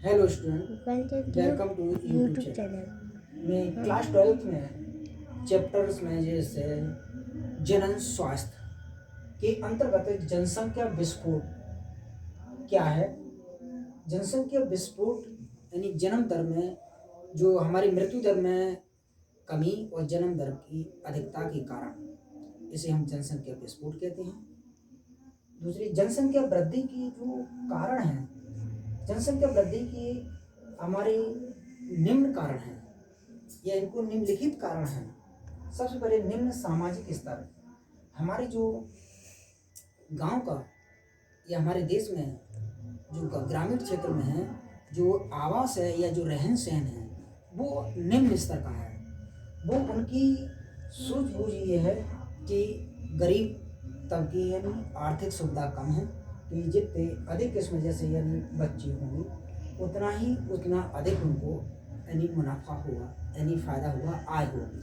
Hello student, welcome to YouTube channel में class 12th में chapters में जैसे जनन स्वास्थ्य के अंतर्गत जनसंख्या विस्फोट क्या है। जनसंख्या विस्फोट यानी जन्म दर में जो हमारी मृत्यु दर में कमी और जन्म दर की अधिकता के कारण इसे हम जनसंख्या विस्फोट कहते हैं। दूसरी, जनसंख्या वृद्धि की जो कारण है, जनसंख्या वृद्धि की हमारे निम्न कारण हैं या इनको निम्नलिखित कारण हैं। सबसे पहले निम्न सामाजिक स्तर। हमारे जो गांव का या हमारे देश में जो ग्रामीण क्षेत्र में है, जो आवास है या जो रहन सहन है वो निम्न स्तर का है। वो उनकी सूझबूझ ये है कि गरीब तबके यानी आर्थिक सुविधा कम है कि जितने अधिक इसमें जैसे यानी बच्चे होंगे उतना अधिक उनको यानी मुनाफा होगा, यानी फायदा होगा, आय होगी।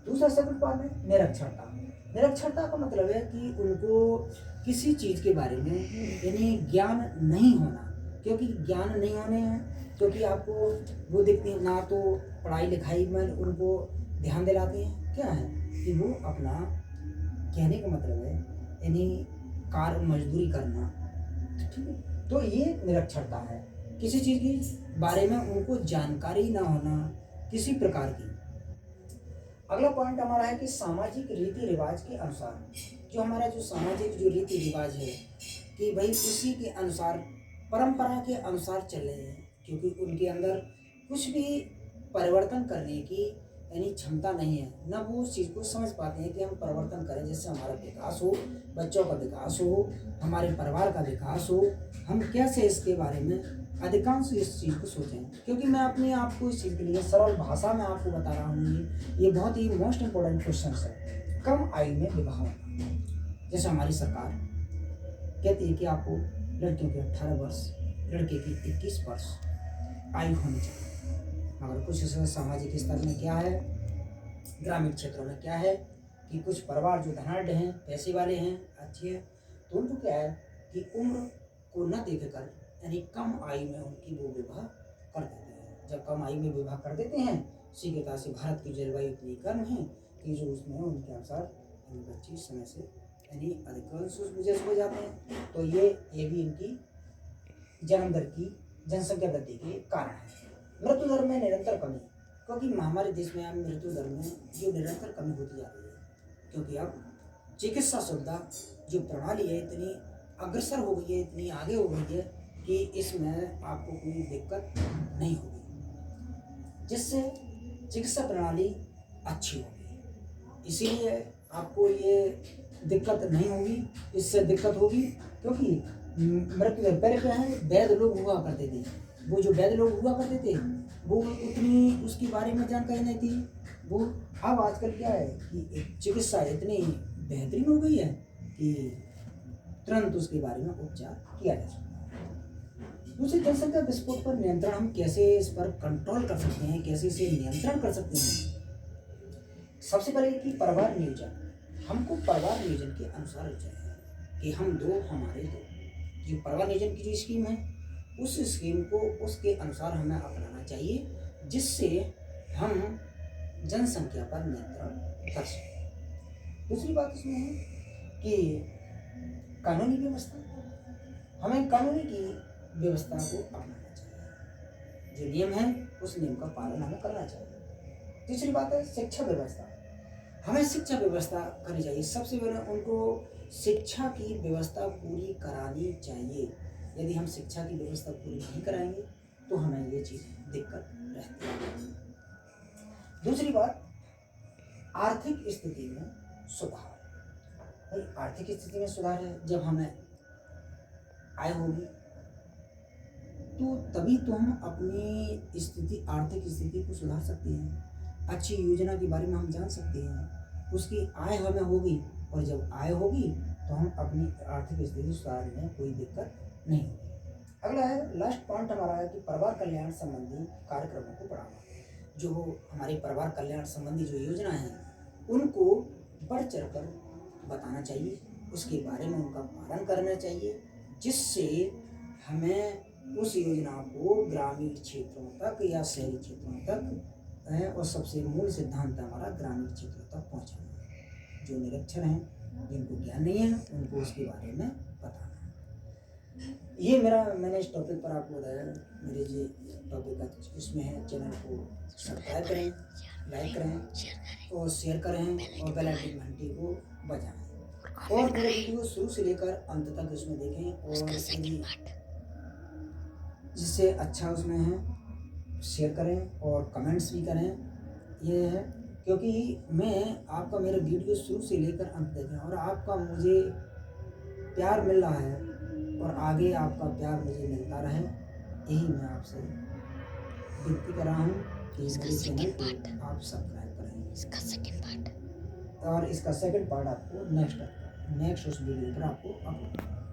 दूसरा सेकंड पार्ट है निरक्षरता। निरक्षरता का मतलब है कि उनको किसी चीज़ के बारे में यानी ज्ञान नहीं होना, क्योंकि ज्ञान नहीं होने हैं क्योंकि आपको वो देखते हैं ना तो पढ़ाई लिखाई में उनको ध्यान दिलाते हैं। क्या है कि वो अपना कहने का मतलब है यानी कार्य मजदूरी करना, ठीक है। तो ये निरक्षरता है, किसी चीज़ के बारे में उनको जानकारी ना होना किसी प्रकार की। अगला पॉइंट हमारा है कि सामाजिक रीति रिवाज के अनुसार, जो हमारा जो सामाजिक जो रीति रिवाज है कि भाई उसी के अनुसार परंपरा के अनुसार चल रहे हैं, क्योंकि उनके अंदर कुछ भी परिवर्तन करने की यानी क्षमता नहीं है, ना वो उस चीज़ को समझ पाते हैं कि हम परिवर्तन करें, जैसे हमारा विकास हो, बच्चों का विकास हो, हमारे परिवार का विकास हो, हम कैसे इसके बारे में अधिकांश इस चीज़ को सोचें। क्योंकि मैं अपने आप को इस चीज़ के लिए सरल भाषा में आपको बता रहा हूँ, ये बहुत ही मोस्ट इम्पोर्टेंट क्वेश्चन है। कम आयु में विवाह होना, जैसे हमारी सरकार कहती है कि आपको लड़कियों के 18 वर्ष, लड़के की 21 वर्ष आयु होनी चाहिए, मगर कुछ सामाजिक स्तर में क्या है, ग्रामीण क्षेत्रों में क्या है कि कुछ परिवार जो धनाढ़ हैं, पैसे वाले हैं, अच्छे हैं, तो उनको क्या है कि उम्र को न देखकर यानी कम आयु में उनकी वो विवाह कर देते हैं। जब कम आयु में विवाह कर देते हैं, शीघ्रता से भारत की जलवायु इतनी गर्म है कि जो उसमें उनके अनुसार बच्चे समय से यानी अधिकांश हो जाते हैं। तो ये भी इनकी जन्म दर की जनसंख्या वृद्धि के कारण है। मृत्यु दर में निरंतर कमी, क्योंकि हमारे देश में मृत्यु दर में जो निरंतर कमी होती जा रही है, क्योंकि अब चिकित्सा सुविधा जो प्रणाली है इतनी अग्रसर हो गई है, इतनी आगे हो गई है कि इसमें आपको कोई दिक्कत नहीं होगी, जिससे चिकित्सा प्रणाली अच्छी होगी। इसीलिए आपको ये दिक्कत नहीं होगी, इससे दिक्कत होगी क्योंकि मृत्यु दर पहले क्या है, वैद्य लोग हुआ करते थे, वो जो वैद्य लोग हुआ करते थे वो उतनी उसके बारे में जानकारी नहीं थी। वो अब आजकल क्या है कि चिकित्सा इतनी बेहतरीन हो गई है कि तुरंत उसके बारे में उपचार किया जा सकता है। दूसरी, जनसंख्या विस्फोट पर नियंत्रण, हम कैसे इस पर कंट्रोल कर सकते हैं, कैसे इसे नियंत्रण कर सकते हैं। सबसे पहले कि परिवार नियोजन, हमको परिवार नियोजन के अनुसार चाहिए कि हम दो हमारे दो, जो परिवार नियोजन की जो स्कीम है उस स्कीम को उसके अनुसार हमें अपनाना चाहिए, जिससे हम जनसंख्या पर नियंत्रण कर सकें। दूसरी बात इसमें है कि कानूनी व्यवस्था, हमें कानूनी की व्यवस्था को अपनाना चाहिए, जो नियम है उस नियम का पालन हमें करना चाहिए। तीसरी बात है शिक्षा व्यवस्था, हमें शिक्षा व्यवस्था करनी चाहिए। सबसे पहले उनको शिक्षा की व्यवस्था पूरी करानी चाहिए। यदि हम शिक्षा की व्यवस्था पूरी नहीं कराएंगे तो हमें ये चीज़ दिक्कत रहती है। दूसरी बात, आर्थिक स्थिति में सुधार। भाई आर्थिक स्थिति में सुधार है, जब हमें आय होगी तो तभी तो हम अपनी स्थिति, आर्थिक स्थिति को सुधार सकते हैं। अच्छी योजना के बारे में हम जान सकते हैं, उसकी आय हमें होगी, और जब आय होगी तो हम अपनी आर्थिक स्थिति सुधारने में कोई दिक्कत नहीं होगी। अगला है लास्ट पॉइंट हमारा है कि परिवार कल्याण संबंधी कार्यक्रमों को बढ़ावा। जो हमारे परिवार कल्याण संबंधी जो योजना है उनको बढ़ चढ़ कर बताना चाहिए, उसके बारे में उनका पालन करना चाहिए, जिससे हमें उस योजना को ग्रामीण क्षेत्रों तक या शहरी क्षेत्रों तक है, और सबसे मूल सिद्धांत हमारा ग्रामीण क्षेत्रों तक पहुंचाना है। जो निरक्षर हैं, जिनको ज्ञान नहीं है, उनको उसके बारे में बताना है। ये मैंने इस टॉपिक पर आपको बताया। मेरे जो टॉपिक का इसमें है, चैनल को सब्सक्राइब करें, लाइक करें और शेयर करें और बेल आइकन घंटी को बजाएं और मेरे वीडियो शुरू से लेकर अंत तक इसमें देखें। और जिससे अच्छा उसमें है शेयर करें और कमेंट्स भी करें। ये है क्योंकि मैं आपका मेरा वीडियो शुरू से लेकर अंत देखें और आपका मुझे प्यार मिल रहा है और आगे आपका प्यार मुझे मिलता रहे, यही मैं आपसे विनती कर रहा हूँ कि मेरे चैनल को आप सब्सक्राइब करें। इसका सेकंड पार्ट और इसका सेकंड पार्ट आपको नेक्स्ट उस वीडियो पर आपको अपलोड